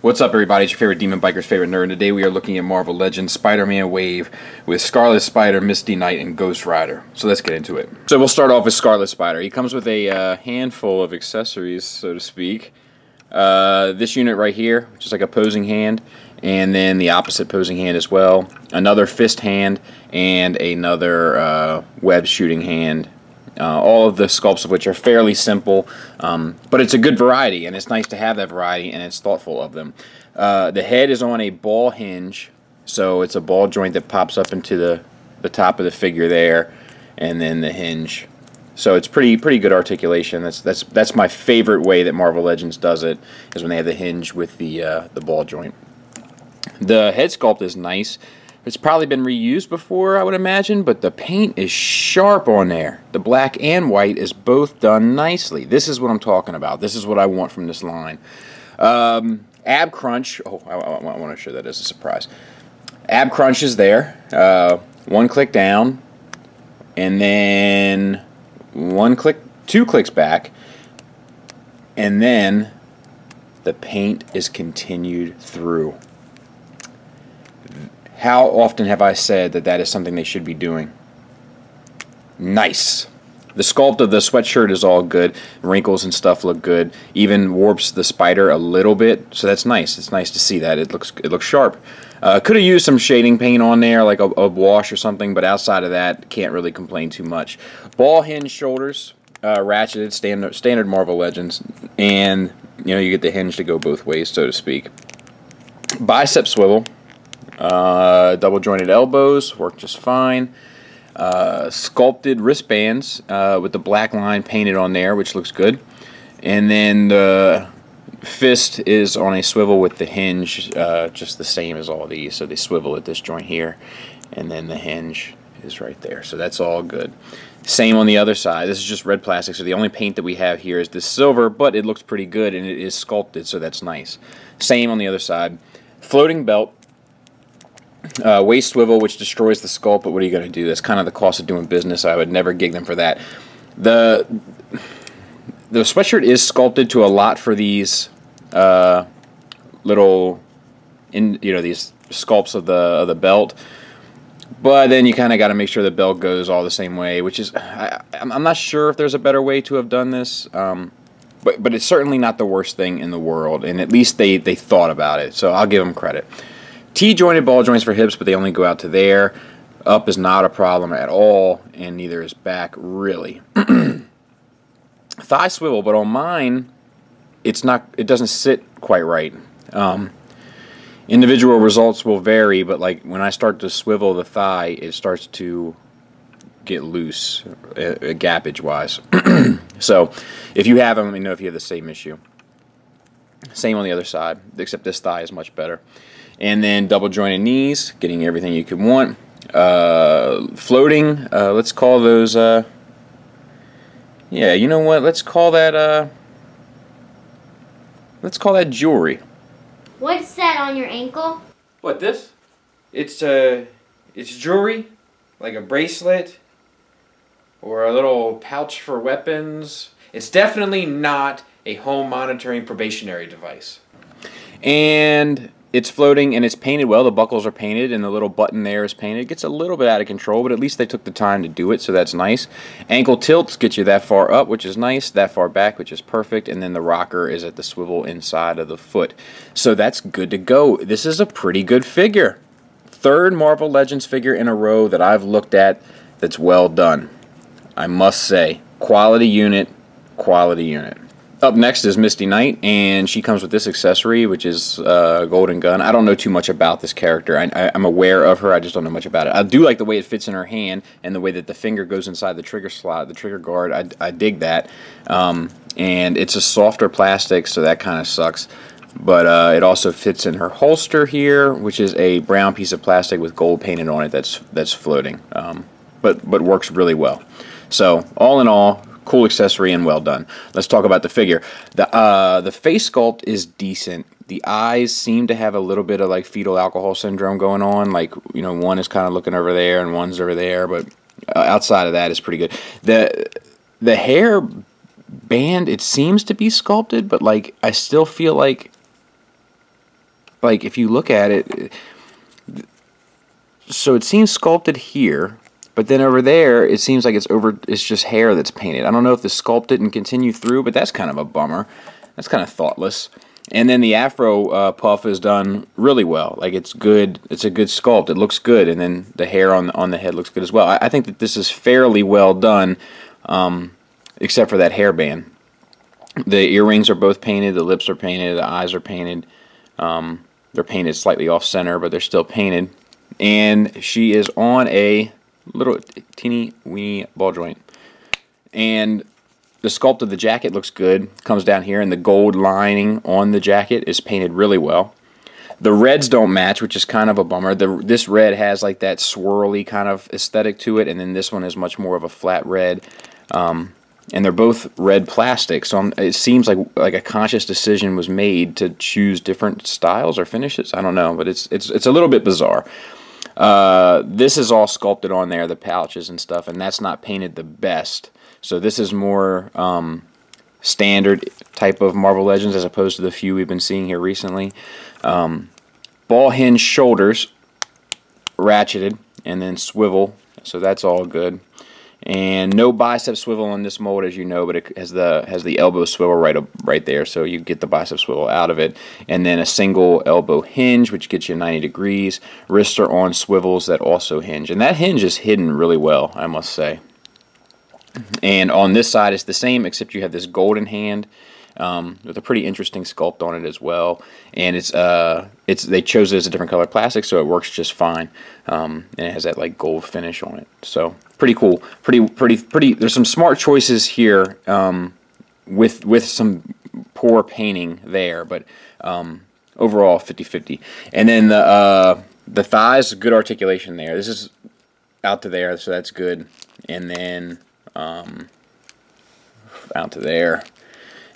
What's up, everybody? It's your favorite Demon Biker's favorite nerd, and today we are looking at Marvel Legends Spider-Man Wave with Scarlet Spider, Misty Knight, and Ghost Rider. So let's get into it. So we'll start off with Scarlet Spider. He comes with a handful of accessories, so to speak. This unit right here, which is like a posing hand, and then the opposite posing hand as well. Another fist hand, and another web shooting hand. All of the sculpts of which are fairly simple, but it's a good variety, and it's nice to have that variety, and it's thoughtful of them. The head is on a ball hinge, so it's a ball joint that pops up into the top of the figure there, and then the hinge. So it's pretty good articulation. That's my favorite way that Marvel Legends does it, is when they have the hinge with the ball joint. The head sculpt is nice. It's probably been reused before, I would imagine, but the paint is sharp on there. The black and white is both done nicely. This is what I'm talking about. This is what I want from this line. Ab Crunch. Oh, I want to show that as a surprise. Ab Crunch is there. One click down, and then two clicks back, and then the paint is continued through. How often have I said that that is something they should be doing? Nice. The sculpt of the sweatshirt is all good. Wrinkles and stuff look good. Even warps the spider a little bit, so that's nice. It's nice to see that. It looks sharp. Could have used some shading paint on there, like a wash or something, but outside of that, can't really complain too much. Ball hinge shoulders, ratcheted, standard Marvel Legends, and you get the hinge to go both ways, so to speak. Bicep swivel. Double jointed elbows work just fine. Sculpted wristbands with the black line painted on there, which looks good. And then the fist is on a swivel with the hinge, just the same as all these. So they swivel at this joint here, and then the hinge is right there. So that's all good. Same on the other side. This is just red plastic, so the only paint that we have here is this silver, but it looks pretty good, and it is sculpted, so that's nice. Same on the other side. Floating belt. Waist swivel, which destroys the sculpt, but what are you going to do? That's kind of the cost of doing business. I would never gig them for that. The sweatshirt is sculpted to a lot for these little, these sculpts of the belt, but then you kind of got to make sure the belt goes all the same way, which is I'm not sure if there's a better way to have done this, but it's certainly not the worst thing in the world, and at least they thought about it, so I'll give them credit. T-jointed ball joints for hips, but they only go out to there. Up is not a problem at all, and neither is back, really. Thigh swivel, but on mine, it doesn't sit quite right. Individual results will vary, but like when I start to swivel the thigh, it starts to get loose, gappage-wise. So if you have them, let me know if you have the same issue. Same on the other side, except this thigh is much better. And then double jointed knees, getting everything you could want. Floating, let's call those, yeah, you know what, let's call that jewelry. What's that on your ankle? What, this? It's jewelry, like a bracelet, or a little pouch for weapons. It's definitely not a home monitoring probationary device. And it's floating, and it's painted well. The buckles are painted, and the little button there is painted. It gets a little bit out of control, but at least they took the time to do it, so that's nice. Ankle tilts get you that far up, which is nice, that far back, which is perfect, and then the rocker is at the swivel inside of the foot. So that's good to go. This is a pretty good figure. Third Marvel Legends figure in a row that I've looked at that's well done. I must say, quality unit, quality unit. Up next is Misty Knight, and she comes with this accessory, which is a golden gun. I don't know too much about this character. I'm aware of her, I just don't know much about it. I do like the way it fits in her hand, and the way that the finger goes inside the trigger slot, the trigger guard. I dig that. And it's a softer plastic, so that kind of sucks. But it also fits in her holster here, which is a brown piece of plastic with gold painted on it that's floating, but works really well. So all in all, cool accessory and well done. Let's talk about the figure. The face sculpt is decent. The eyes seem to have a little bit of like fetal alcohol syndrome going on. Like, you know, one is kind of looking over there and one's over there, but outside of that is pretty good. The hair band, it seems to be sculpted, but like I still feel like if you look at it, so it seems sculpted here, but then over there it seems like it's just hair that's painted. I don't know if the sculpt didn't continue through, but that's kind of a bummer. That's kind of thoughtless. And then the afro puff is done really well. Like, it's good. It's a good sculpt. It looks good, and then the hair on the head looks good as well. I think that this is fairly well done, except for that hairband. The earrings are both painted. The lips are painted. The eyes are painted. They're painted slightly off center, but they're still painted. And she is on a little teeny weeny ball joint. And the sculpt of the jacket looks good. Comes down here, and the gold lining on the jacket is painted really well. The reds don't match, which is kind of a bummer. This red has like that swirly kind of aesthetic to it, and then this one is much more of a flat red. And they're both red plastic, so it seems like a conscious decision was made to choose different styles or finishes. I don't know, but it's a little bit bizarre. This is all sculpted on there, the pouches and stuff, and that's not painted the best. So this is more standard type of Marvel Legends as opposed to the few we've been seeing here recently. Ball hinge shoulders, ratcheted, and then swivel, so that's all good. And no bicep swivel on this mold, as you know, but it has the elbow swivel right there, so you get the bicep swivel out of it. And then a single elbow hinge, which gets you 90 degrees. Wrists are on swivels that also hinge, and that hinge is hidden really well, I must say. And on this side, it's the same, except you have this golden hand with a pretty interesting sculpt on it as well. And they chose it as a different color plastic, so it works just fine. And it has that like gold finish on it, so pretty cool. Pretty. There's some smart choices here with some poor painting there, but overall 50-50. And then the thighs, good articulation there. This is out to there, so that's good. And then out to there.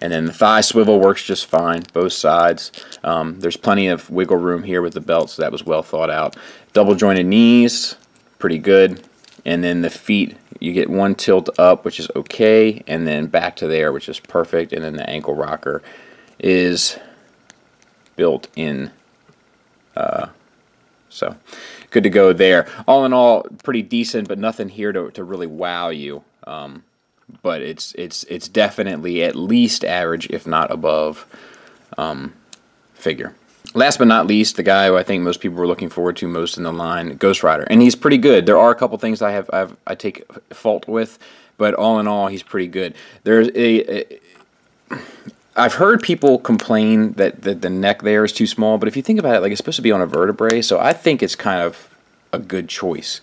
And then the thigh swivel works just fine, both sides. There's plenty of wiggle room here with the belt, so that was well thought out. Double jointed knees, pretty good. And then the feet, you get one tilt up, which is okay, and then back to there, which is perfect. And then the ankle rocker is built in. So good to go there. All in all, pretty decent, but nothing here to really wow you. But it's definitely at least average, if not above, figure. Last but not least, the guy who I think most people were looking forward to most in the line, Ghost Rider, and he's pretty good. There are a couple things I take fault with, but all in all, he's pretty good. There's I've heard people complain that the neck there is too small, but if you think about it, like, it's supposed to be on a vertebrae, so I think it's kind of a good choice.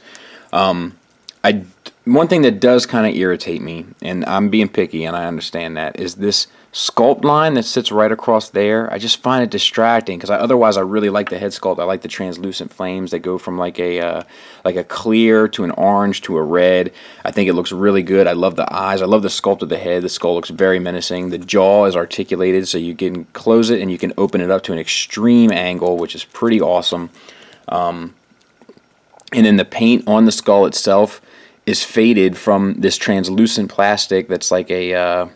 One thing that does kind of irritate me, and I'm being picky and I understand that, is this sculpt line that sits right across there. I just find it distracting because otherwise I really like the head sculpt. I like the translucent flames that go from like a clear to an orange to a red. I think it looks really good. I love the eyes. I love the sculpt of the head. The skull looks very menacing. The jaw is articulated, so you can close it and you can open it up to an extreme angle, which is pretty awesome. And then the paint on the skull itself is faded from this translucent plastic that's like a,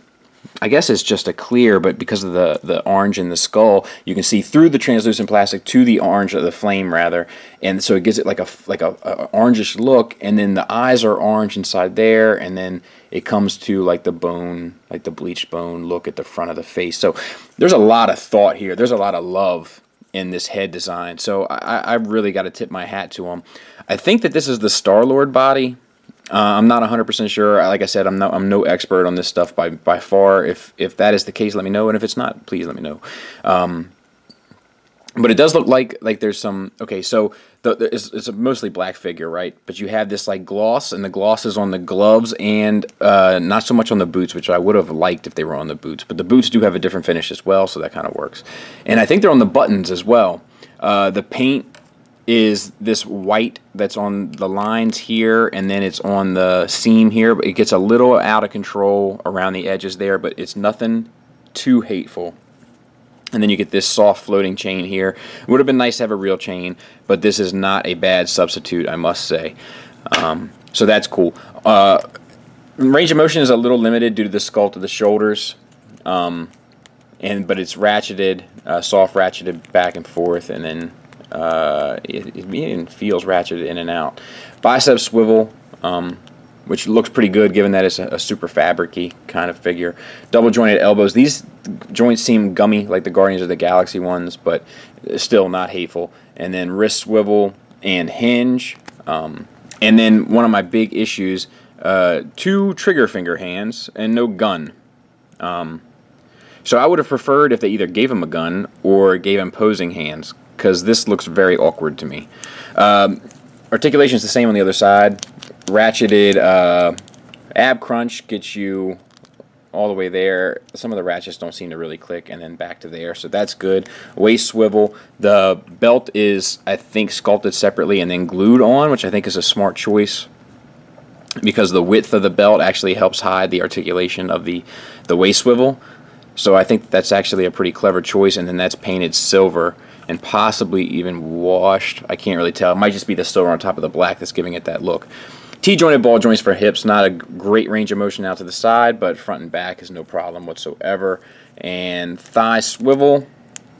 I guess it's just a clear, but because of the orange in the skull, you can see through the translucent plastic to the orange, or the flame rather, and so it gives it like a orangish look, and then the eyes are orange inside there, and then it comes to like the bone, like the bleached bone look at the front of the face. So there's a lot of thought here. There's a lot of love in this head design, so I really got to tip my hat to him. I think that this is the Star-Lord body. I'm not 100% sure. Like I said, I'm no expert on this stuff by far. If that is the case, let me know, and if it's not, please let me know. But it does look like there's some... Okay, so it's a mostly black figure, right? But you have this like gloss, and the gloss is on the gloves and not so much on the boots, which I would have liked if they were on the boots. But the boots do have a different finish as well, so that kind of works. And I think they're on the buttons as well. The paint is this white that's on the lines here, and then it's on the seam here. But it gets a little out of control around the edges there, but it's nothing too hateful. And then you get this soft floating chain here. It would have been nice to have a real chain, but this is not a bad substitute, I must say. So that's cool. Range of motion is a little limited due to the sculpt of the shoulders, but it's ratcheted, soft ratcheted back and forth, and then it even feels ratcheted in and out. Bicep swivel, which looks pretty good given that it's a super fabric-y kind of figure. Double jointed elbows. These joints seem gummy like the Guardians of the Galaxy ones, but still not hateful. And then wrist swivel and hinge. And then one of my big issues, 2 trigger finger hands and no gun. So I would have preferred if they either gave him a gun or gave him posing hands, because this looks very awkward to me. Articulation is the same on the other side. Ratcheted ab crunch gets you all the way there. Some of the ratchets don't seem to really click, and then back to there, so that's good. Waist swivel. The belt is, I think, sculpted separately and then glued on, which I think is a smart choice, because the width of the belt actually helps hide the articulation of the waist swivel. So I think that's actually a pretty clever choice, and then that's painted silver and possibly even washed. I can't really tell. It might just be the silver on top of the black that's giving it that look. T-jointed ball joints for hips. Not a great range of motion out to the side, but front and back is no problem whatsoever. And thigh swivel.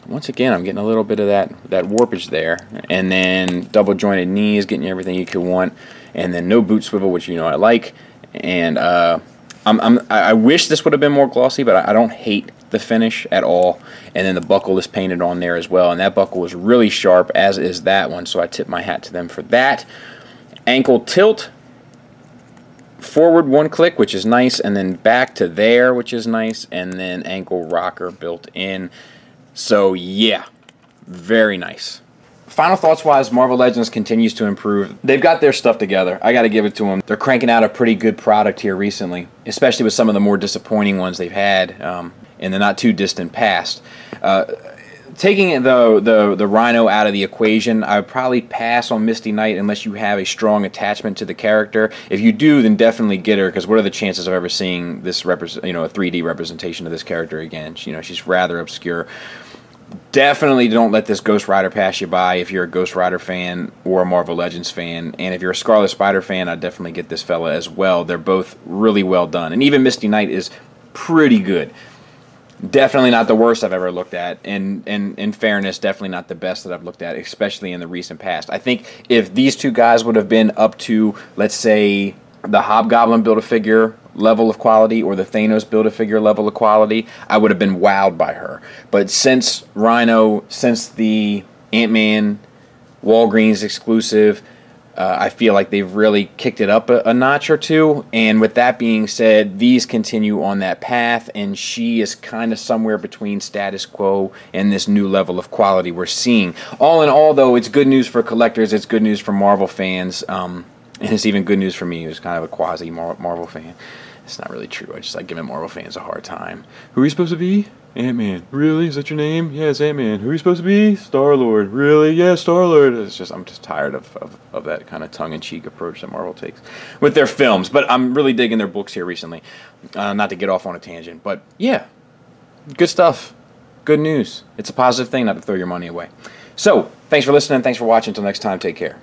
Once again, I'm getting a little bit of that warpage there. And then double jointed knees, getting you everything you could want. And then no boot swivel, which you know I like. And I wish this would have been more glossy, but I don't hate the finish at all. And then the buckle is painted on there as well, and that buckle was really sharp, as is that one, so I tip my hat to them for that. Ankle tilt, forward 1 click, which is nice, and then back to there, which is nice, and then ankle rocker built in. So yeah, very nice. Final thoughts wise, Marvel Legends continues to improve. They've got their stuff together. I got to give it to them. They're cranking out a pretty good product here recently, especially with some of the more disappointing ones they've had in the not too distant past. Taking the Rhino out of the equation, I would probably pass on Misty Knight unless you have a strong attachment to the character. If you do, then definitely get her, because what are the chances of ever seeing this a 3D representation of this character again? She's rather obscure. Definitely don't let this Ghost Rider pass you by if you're a Ghost Rider fan or a Marvel Legends fan. And if you're a Scarlet Spider fan, I'd definitely get this fella as well. They're both really well done. And even Misty Knight is pretty good. Definitely not the worst I've ever looked at. And in fairness, definitely not the best that I've looked at, especially in the recent past. I think if these two guys would have been up to, let's say, the Hobgoblin Build-A-Figure level of quality or the Thanos Build-A-Figure level of quality, I would have been wowed by her. But since Rhino, since the Ant-Man Walgreens exclusive, I feel like they've really kicked it up a notch or two. And with that being said, these continue on that path, and she is kind of somewhere between status quo and this new level of quality we're seeing. All in all, though, it's good news for collectors. It's good news for Marvel fans. And it's even good news for me, who's kind of a quasi-Marvel fan. It's not really true. I just like giving Marvel fans a hard time. Who are you supposed to be? Ant-Man. Really? Is that your name? Yeah, it's Ant-Man. Who are you supposed to be? Star-Lord. Really? Yeah, Star-Lord. I'm just tired of that kind of tongue-in-cheek approach that Marvel takes with their films. But I'm really digging their books here recently. Not to get off on a tangent, but yeah, good stuff. Good news. It's a positive thing not to throw your money away. So, thanks for listening. Thanks for watching. Until next time, take care.